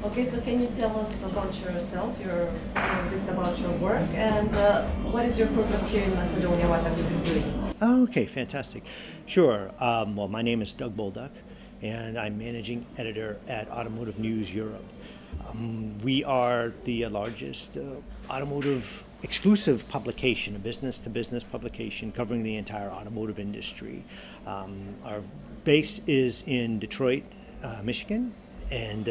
Okay, so can you tell us about yourself, a bit about your work, and what is your purpose here in Macedonia? What have you been doing? Okay, fantastic. Sure. Well, my name is Dag Boldag, and I'm managing editor at Automotive News Europe. We are the largest automotive exclusive publication, a business-to-business publication covering the entire automotive industry. Our base is in Detroit, Michigan, and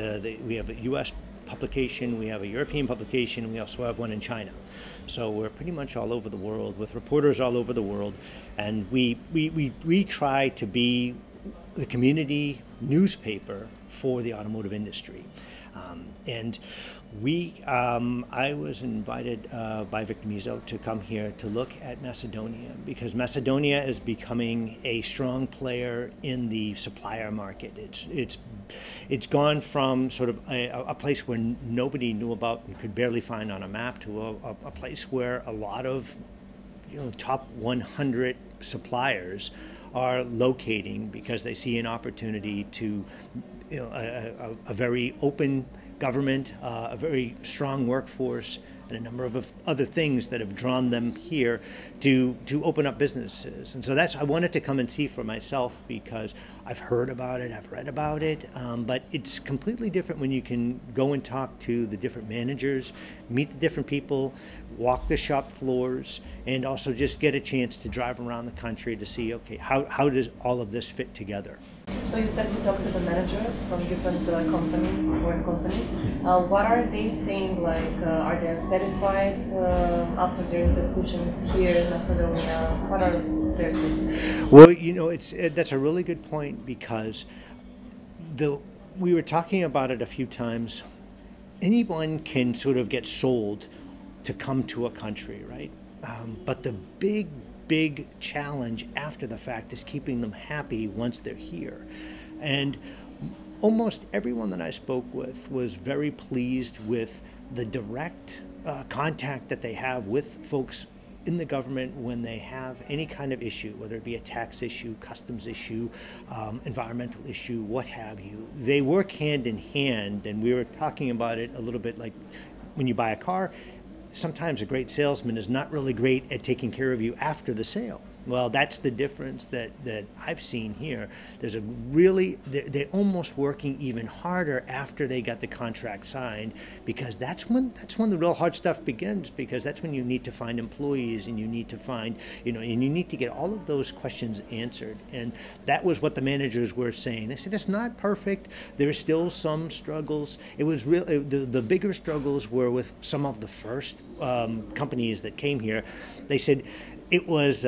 we have a U.S. publication, we have a European publication, and we also have one in China. So we're pretty much all over the world with reporters all over the world, and we try to be the community newspaper for the automotive industry. I was invited by Victor Mizo to come here to look at Macedonia because Macedonia is becoming a strong player in the supplier market. It's gone from sort of a place where nobody knew about and could barely find on a map to a place where a lot of top 100 suppliers are locating because they see an opportunity to a very open government, a very strong workforce, and a number of other things that have drawn them here to open up businesses. And so I wanted to come and see for myself because I've heard about it, I've read about it, but it's completely different when you can go and talk to the different managers, meet the different people, walk the shop floors, and also just get a chance to drive around the country to see, okay, how does all of this fit together? So you said you talked to the managers from different companies. What are they saying? Like, are they satisfied after their investigations here in Macedonia? What are their statements? Well, that's a really good point because we were talking about it a few times. Anyone can sort of get sold to come to a country, right? But the big challenge after the fact is keeping them happy once they're here. And almost everyone that I spoke with was very pleased with the direct contact that they have with folks in the government when they have any kind of issue, whether it be a tax issue, customs issue, environmental issue, what have you. They work hand in hand, and we were talking about it a little bit like when you buy a car, sometimes a great salesman is not really great at taking care of you after the sale. Well, that's the difference that I've seen here. There's they're almost working even harder after they got the contract signed, because that's when the real hard stuff begins, because that's when you need to find employees and you need to find, and you need to get all of those questions answered. And that was what the managers were saying. They said it's not perfect. There's still some struggles. It was the bigger struggles were with some of the first companies that came here. They said it was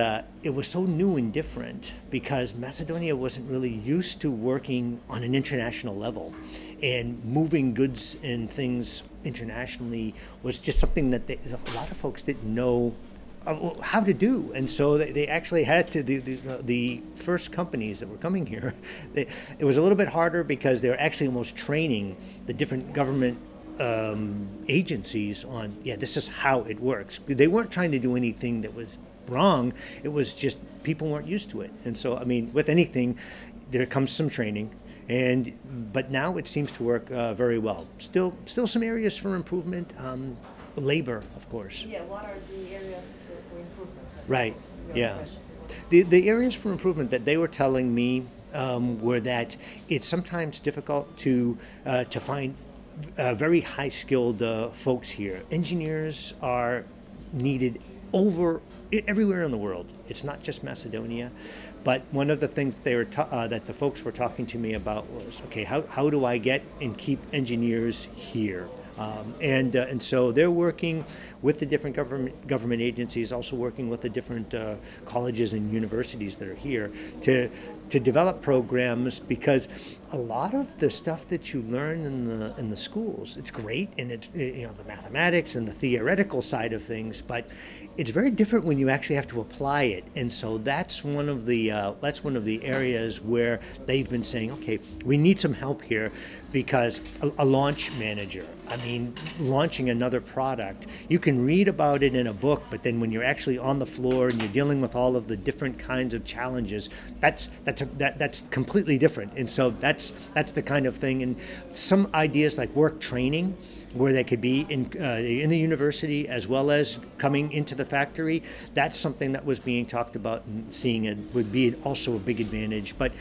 so new and different because Macedonia wasn't really used to working on an international level, and moving goods and things internationally was just something that a lot of folks didn't know how to do. And so they actually had to, the first companies that were coming here, it was a little bit harder because they were actually almost training the different government agencies on, this is how it works. They weren't trying to do anything that was wrong. It was just people weren't used to it. And so, I mean, with anything, there comes some training, but now it seems to work very well. Still some areas for improvement. Labor, of course. Yeah, what are the areas for improvement? Right, yeah. The areas for improvement that they were telling me were that it's sometimes difficult to find very high-skilled folks here. Engineers are needed everywhere in the world. It's not just Macedonia, but one of the things that the folks were talking to me about was, okay, how do I get and keep engineers here? And so they're working with the different government agencies, also working with the different colleges and universities that are here to develop programs, because a lot of the stuff that you learn in the schools, it's great, and it's the mathematics and the theoretical side of things, but it's very different when you actually have to apply it. And so that's one of the areas where they've been saying, okay, we need some help here. because a launch manager, I mean, launching another product, you can read about it in a book, but then when you're actually on the floor and you're dealing with all of the different kinds of challenges, that's completely different. And so that's the kind of thing. And some ideas like work training, where they could be in the university as well as coming into the factory, that's something that was being talked about, and seeing it would be also a big advantage. But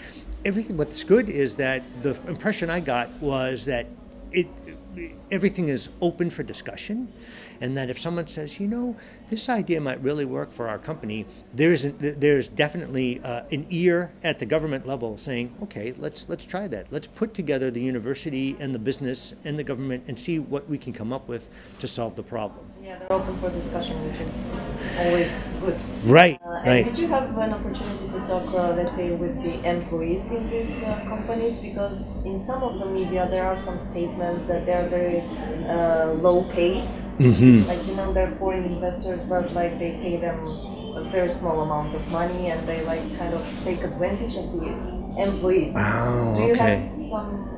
what's good is that the impression I got was that everything is open for discussion, and that if someone says, you know, this idea might really work for our company, there's definitely an ear at the government level saying, okay, let's try that. Let's put together the university and the business and the government and see what we can come up with to solve the problem. Yeah, they're open for discussion, which is always good. Right, And right. did you have an opportunity to talk, let's say, with the employees in these companies? Because in some of the media, there are some statements that they are very low paid. Mm-hmm. Like, you know, they're foreign investors, but like they pay them a very small amount of money, and they like kind of take advantage of the employees. Oh, Do you okay. have some?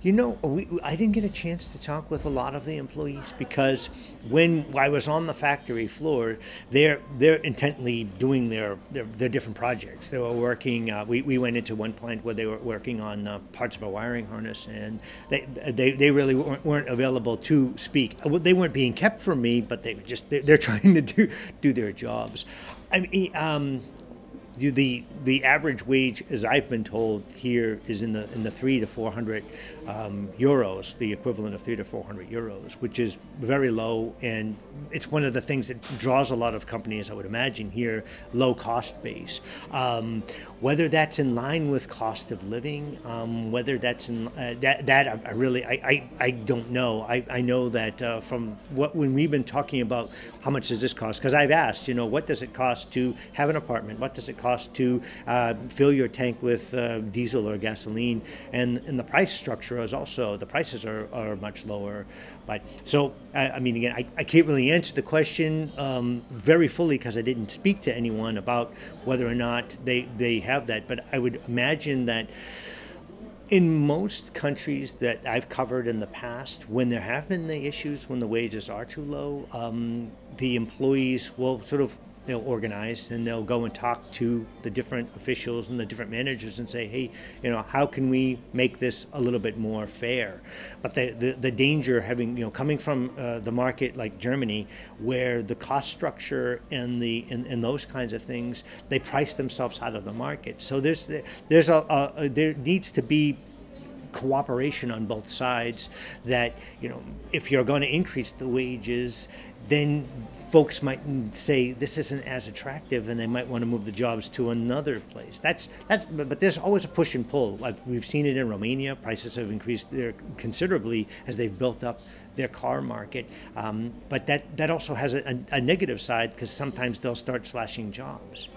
You know, I didn't get a chance to talk with a lot of the employees because when I was on the factory floor, they're intently doing their different projects. They were working. We went into one plant where they were working on parts of a wiring harness, and they really weren't available to speak. They weren't being kept from me, but they're trying to do their jobs. I mean. The average wage, as I've been told, here is in the 300 to 400 euros, the equivalent of 300 to 400 euros, which is very low, and it's one of the things that draws a lot of companies, I would imagine, here, low cost base. Whether that's in line with cost of living, whether that's in I don't know. I know that from when we've been talking about how much does this cost, because I've asked, you know, what does it cost to have an apartment? What does it cost to fill your tank with diesel or gasoline? And the price structure is also, the prices are much lower. But so, I mean, again, I can't really answer the question very fully because I didn't speak to anyone about whether or not they have that. But I would imagine that in most countries that I've covered in the past, when there have been the issues, when the wages are too low, the employees will they'll organize and they'll go and talk to the different officials and the different managers and say, hey, you know, how can we make this a little bit more fair? But the danger coming from the market like Germany, where the cost structure and those kinds of things, they price themselves out of the market. So there needs to be cooperation on both sides, that, you know, if you're going to increase the wages, then folks might say this isn't as attractive and they might want to move the jobs to another place. But there's always a push and pull. We've seen it in Romania. Prices have increased there considerably as they've built up their car market. But that also has a negative side, because sometimes they'll start slashing jobs.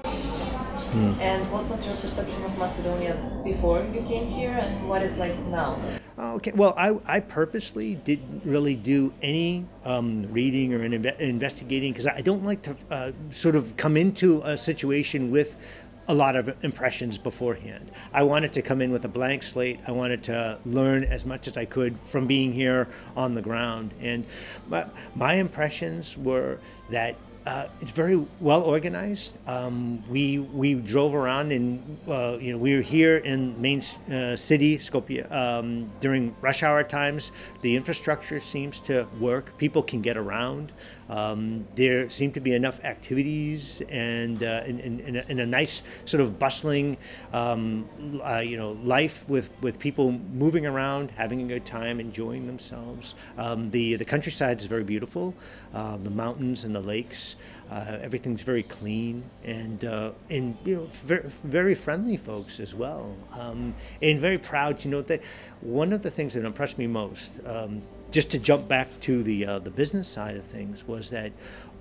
And what was your perception of Macedonia before you came here, and what is like now? Okay, well, I purposely didn't really do any reading or investigating, because I don't like to sort of come into a situation with a lot of impressions beforehand. I wanted to come in with a blank slate. I wanted to learn as much as I could from being here on the ground. And my impressions were that it's very well organized. We drove around, and we were here in main city Skopje during rush hour times. The infrastructure seems to work. People can get around. There seem to be enough activities and a nice sort of bustling life with people moving around, having a good time, enjoying themselves. The countryside is very beautiful. The mountains and the lakes. Everything's very clean, and very, very friendly folks as well, and very proud. That one of the things that impressed me most, just to jump back to the business side of things, was that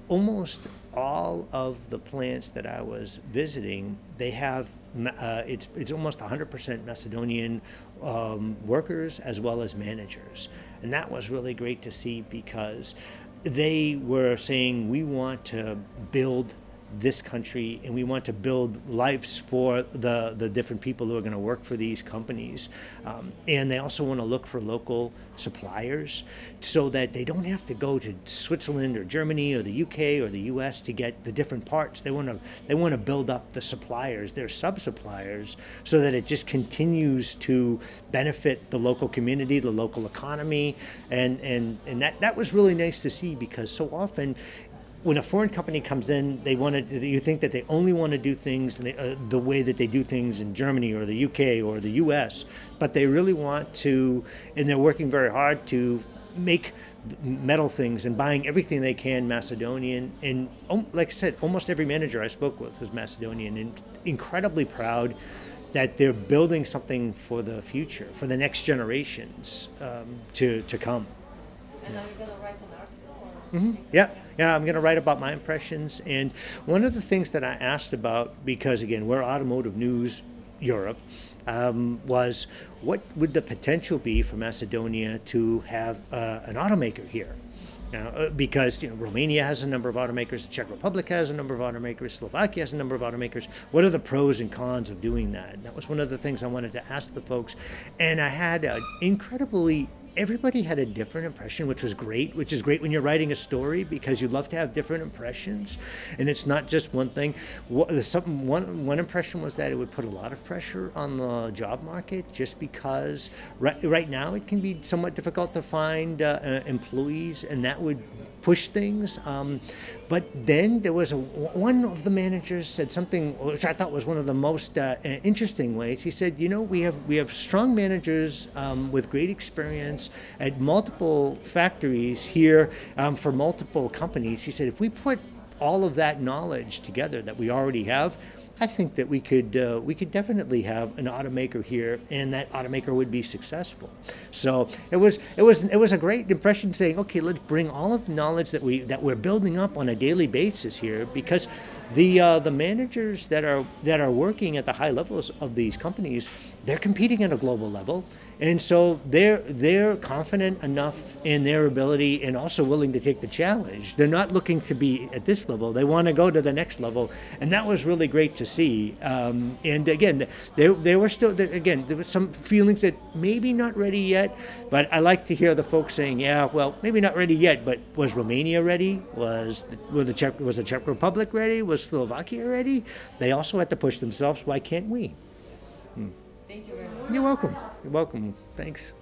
almost all of the plants that I was visiting, they have it's almost 100% Macedonian workers as well as managers, and that was really great to see, because they were saying, we want to build this country, and we want to build lives for the different people who are going to work for these companies. And they also want to look for local suppliers so that they don't have to go to Switzerland or Germany or the UK or the US to get the different parts. They want to build up the suppliers, their sub-suppliers, so that it just continues to benefit the local community, the local economy, and that was really nice to see, because so often when a foreign company comes in, you think that they only want to do things the way that they do things in Germany or the UK or the US, but they really want to, and they're working very hard to make metal things and buying everything they can Macedonian. And like I said, almost every manager I spoke with was Macedonian, and incredibly proud that they're building something for the future, for the next generations to come. And are you going to write an article? Or Yeah, I'm going to write about my impressions. And one of the things that I asked about, because again, we're Automotive News Europe, was what would the potential be for Macedonia to have an automaker here? Now, because Romania has a number of automakers, the Czech Republic has a number of automakers, Slovakia has a number of automakers. What are the pros and cons of doing that? That was one of the things I wanted to ask the folks. And I had everybody had a different impression, which was great, which is great when you're writing a story, because you love to have different impressions, and it's not just one thing. One impression was that it would put a lot of pressure on the job market, just because right now it can be somewhat difficult to find employees, and that would push things. But then there was one of the managers said something which I thought was one of the most interesting ways. He said, we have strong managers with great experience at multiple factories here for multiple companies. He said, if we put all of that knowledge together that we already have, I think that we could definitely have an automaker here, and that automaker would be successful. So it was a great impression, saying, okay, let's bring all of the knowledge that we're building up on a daily basis here, because the managers that are working at the high levels of these companies, they're competing at a global level, and so they're confident enough in their ability and also willing to take the challenge. They're not looking to be at this level; they want to go to the next level, and that was really great to see. And again, there were some feelings that maybe not ready yet, but I like to hear the folks saying, yeah, well, maybe not ready yet, but was Romania ready? Was the Czech Republic ready? Was Slovakia ready? They also had to push themselves. Why can't we? Thank you very much. You're welcome. You're welcome. Thanks.